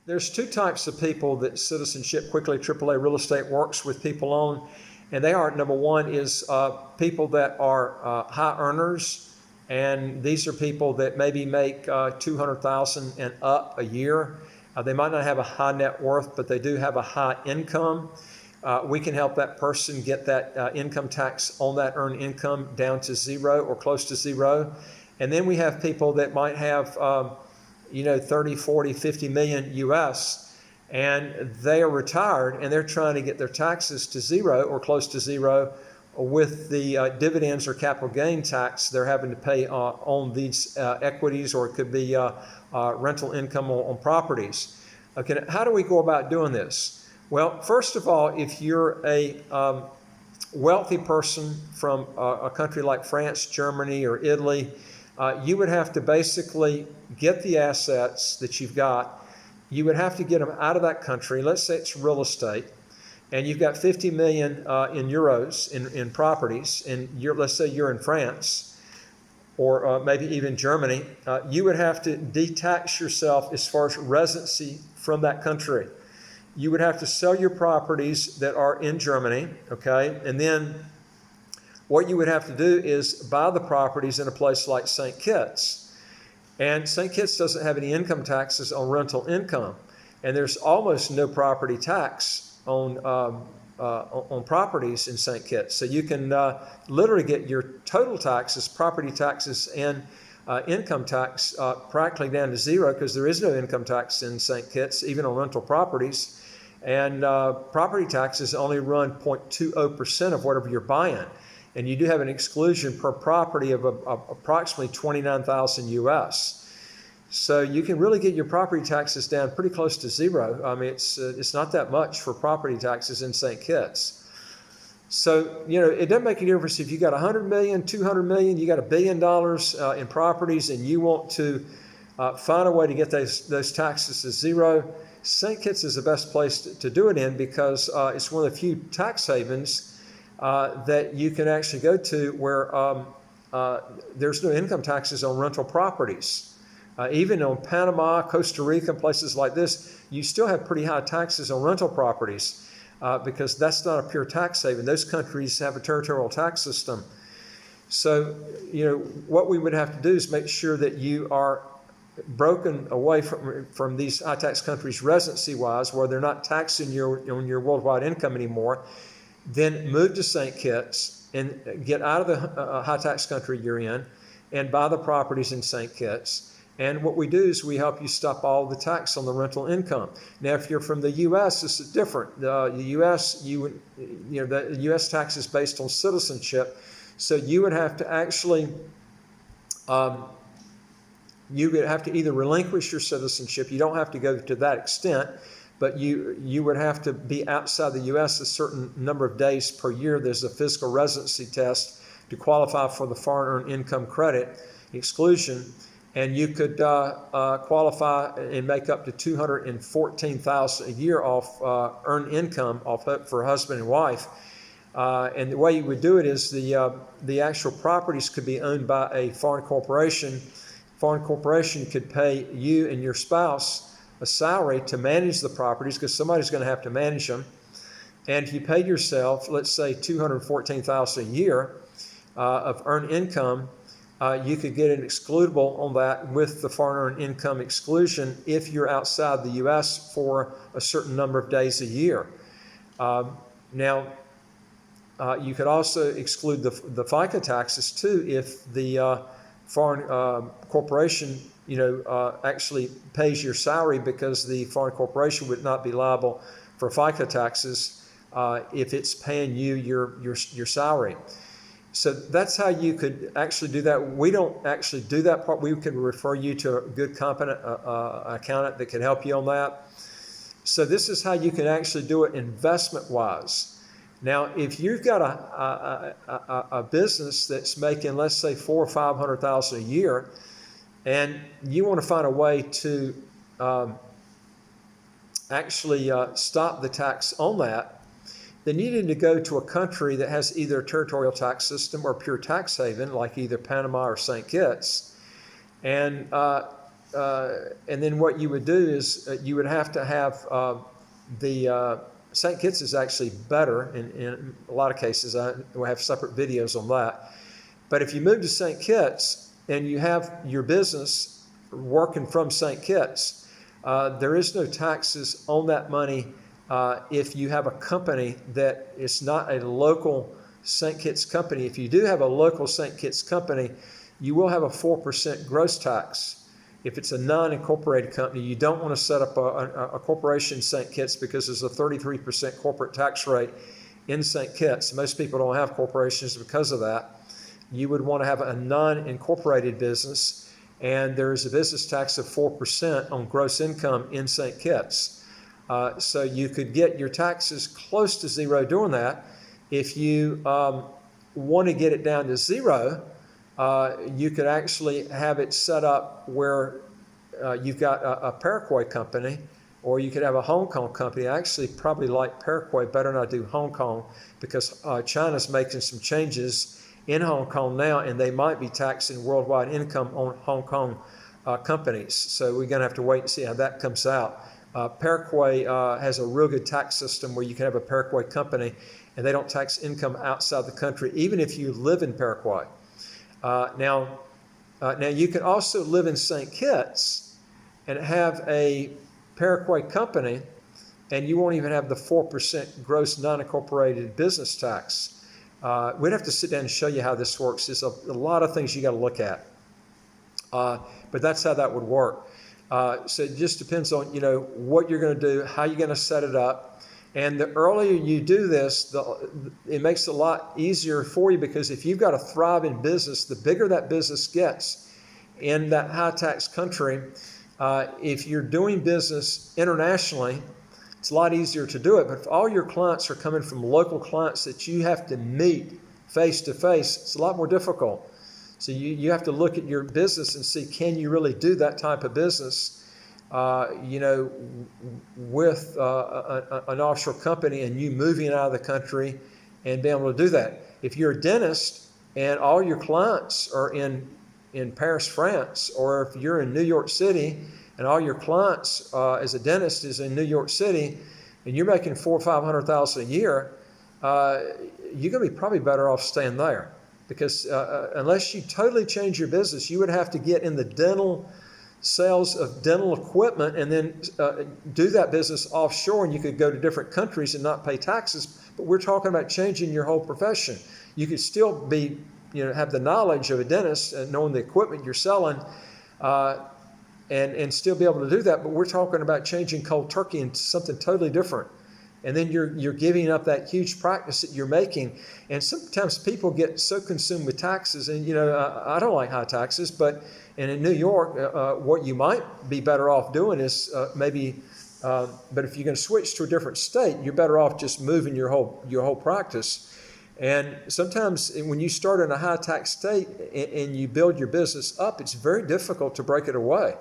There's two types of people that Citizenship Quickly AAA Real Estate works with people on, and they are, number one is people that are high earners, and these are people that maybe make $200,000 and up a year. They might not have a high net worth, but they do have a high income. We can help that person get that income tax on that earned income down to zero or close to zero. And then we have people that might have 30, 40, 50 million US, and they are retired and they're trying to get their taxes to zero or close to zero with the dividends or capital gain tax they're having to pay on these equities, or it could be rental income on properties. Okay, how do we go about doing this? Well, first of all, if you're a wealthy person from a country like France, Germany, or Italy, you would have to basically get the assets that you've got. You would have to get them out of that country. Let's say it's real estate, and you've got 50 million in euros in properties, and let's say you're in France, or maybe even Germany. You would have to detax yourself as far as residency from that country. You would have to sell your properties that are in Germany, okay? And then what you would have to do is buy the properties in a place like St. Kitts. And St. Kitts doesn't have any income taxes on rental income. And there's almost no property tax on properties in St. Kitts. So you can literally get your total taxes, property taxes and income tax practically down to zero, because there is no income tax in St. Kitts, even on rental properties. And property taxes only run 0.20% of whatever you're buying. And you do have an exclusion per property of approximately 29,000 US. So you can really get your property taxes down pretty close to zero. I mean, it's not that much for property taxes in St. Kitts. So, it doesn't make any difference if you got 100 million, 200 million, you got $1 billion in properties, and you want to find a way to get those taxes to zero. St. Kitts is the best place to do it in, because it's one of the few tax havens that you can actually go to where there's no income taxes on rental properties. Even on Panama, Costa Rica, places like this, you still have pretty high taxes on rental properties because that's not a pure tax haven. Those countries have a territorial tax system. So, what we would have to do is make sure that you are broken away from these high tax countries residency-wise, where they're not taxing on your worldwide income anymore. Then move to St. Kitts and get out of the high tax country you're in and buy the properties in St. Kitts. And what we do is we help you stop all the tax on the rental income. Now, if you're from the U.S., this is different. The U.S., the U.S. tax is based on citizenship, so you would have to actually, you would have to either relinquish your citizenship. You don't have to go to that extent, but you would have to be outside the U.S. a certain number of days per year. There's a physical residency test to qualify for the foreign earned income credit exclusion, and you could qualify and make up to $214,000 a year off earned income for husband and wife. And the way you would do it is the actual properties could be owned by a foreign corporation. Foreign corporation could pay you and your spouse a salary to manage the properties, because somebody's going to have to manage them. And if you paid yourself, let's say $214,000 a year of earned income, you could get an excludable on that with the foreign earned income exclusion if you're outside the U.S. for a certain number of days a year. Now, you could also exclude the FICA taxes too if the foreign corporation actually pays your salary, because the foreign corporation would not be liable for FICA taxes if it's paying you your salary. So that's how you could actually do that. We don't actually do that part. We could refer you to a good, competent accountant that can help you on that. So this is how you can actually do it investment-wise. Now, if you've got a business that's making, let's say, $400,000 or $500,000 a year, and you want to find a way to actually stop the tax on that, then you need to go to a country that has either a territorial tax system or pure tax haven, like either Panama or St. Kitts. And and then what you would do is you would have to have the St. Kitts is actually better in a lot of cases. We'll have separate videos on that. But if you move to St. Kitts and you have your business working from St. Kitts, there is no taxes on that money if you have a company that is not a local St. Kitts company. If you do have a local St. Kitts company, you will have a 4% gross tax. If it's a non-incorporated company, you don't want to set up a corporation in St. Kitts because there's a 33% corporate tax rate in St. Kitts. Most people don't have corporations because of that. You would want to have a non-incorporated business, and there is a business tax of 4% on gross income in St. Kitts. So you could get your taxes close to zero doing that. If you want to get it down to zero, you could actually have it set up where you've got a Paraguay company, or you could have a Hong Kong company. I actually probably like Paraguay better than I do Hong Kong because China's making some changes in Hong Kong now, and they might be taxing worldwide income on Hong Kong companies. So we're going to have to wait and see how that comes out. Paraguay has a real good tax system where you can have a Paraguay company, and they don't tax income outside the country, even if you live in Paraguay. Now you can also live in St. Kitts and have a Paraguay company, and you won't even have the 4% gross non-incorporated business tax. We'd have to sit down and show you how this works. There's a lot of things you got to look at, but that's how that would work. So it just depends on what you're going to do, how you're going to set it up. And the earlier you do this, it makes it a lot easier for you, because if you've got a thriving business, the bigger that business gets in that high tax country, if you're doing business internationally, it's a lot easier to do it. But if all your clients are coming from local clients that you have to meet face to face, it's a lot more difficult. So you have to look at your business and see, can you really do that type of business with an offshore company and you moving out of the country and being able to do that. If you're a dentist and all your clients are in Paris, France, or if you're in New York City and all your clients as a dentist is in New York City, and you're making $400,000 or $500,000 a year, you're going to be probably better off staying there, because unless you totally change your business, you would have to get in the dental sales of dental equipment and then do that business offshore, and you could go to different countries and not pay taxes. But we're talking about changing your whole profession. You could still be, have the knowledge of a dentist and knowing the equipment you're selling, and still be able to do that. But we're talking about changing cold turkey into something totally different. And then you're giving up that huge practice that you're making. And sometimes people get so consumed with taxes, and I don't like high taxes, but in New York, what you might be better off doing is but if you're going to switch to a different state, you're better off just moving your whole practice. And sometimes when you start in a high tax state and you build your business up, it's very difficult to break it away.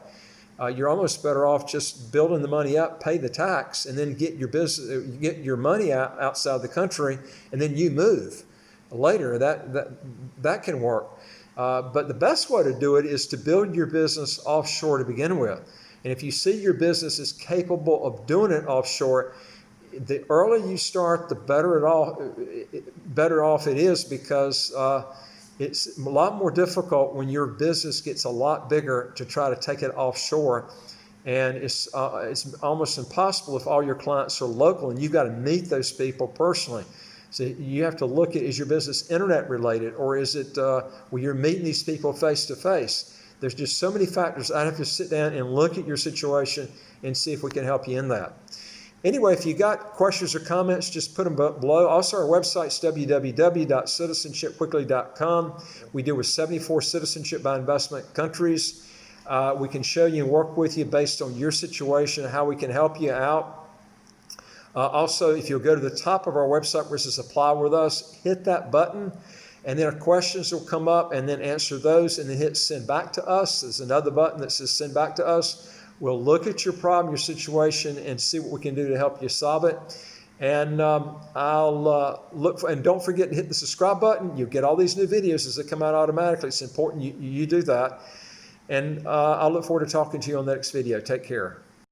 You're almost better off just building the money up, pay the tax, and then get your money outside the country, and then you move later. That can work. But the best way to do it is to build your business offshore to begin with. And if you see your business is capable of doing it offshore, the earlier you start, the better off it is, because it's a lot more difficult when your business gets a lot bigger to try to take it offshore. And it's almost impossible if all your clients are local, and you've got to meet those people personally. So you have to look at, is your business internet related, or is it where you're meeting these people face to face? There's just so many factors. I'd have to sit down and look at your situation and see if we can help you in that. Anyway, if you got questions or comments, just put them below. Also, our website's www.citizenshipquickly.com. We deal with 74 citizenship by investment countries. We can show you and work with you based on your situation, how we can help you out. Also, if you'll go to the top of our website where it says Apply with Us, hit that button, and then our questions will come up, and then answer those, and then hit Send Back to Us. There's another button that says Send Back to Us. We'll look at your problem, your situation, and see what we can do to help you solve it. And I'll look for, and don't forget to hit the subscribe button. You'll get all these new videos as they come out automatically. It's important you do that. And I'll look forward to talking to you on the next video. Take care.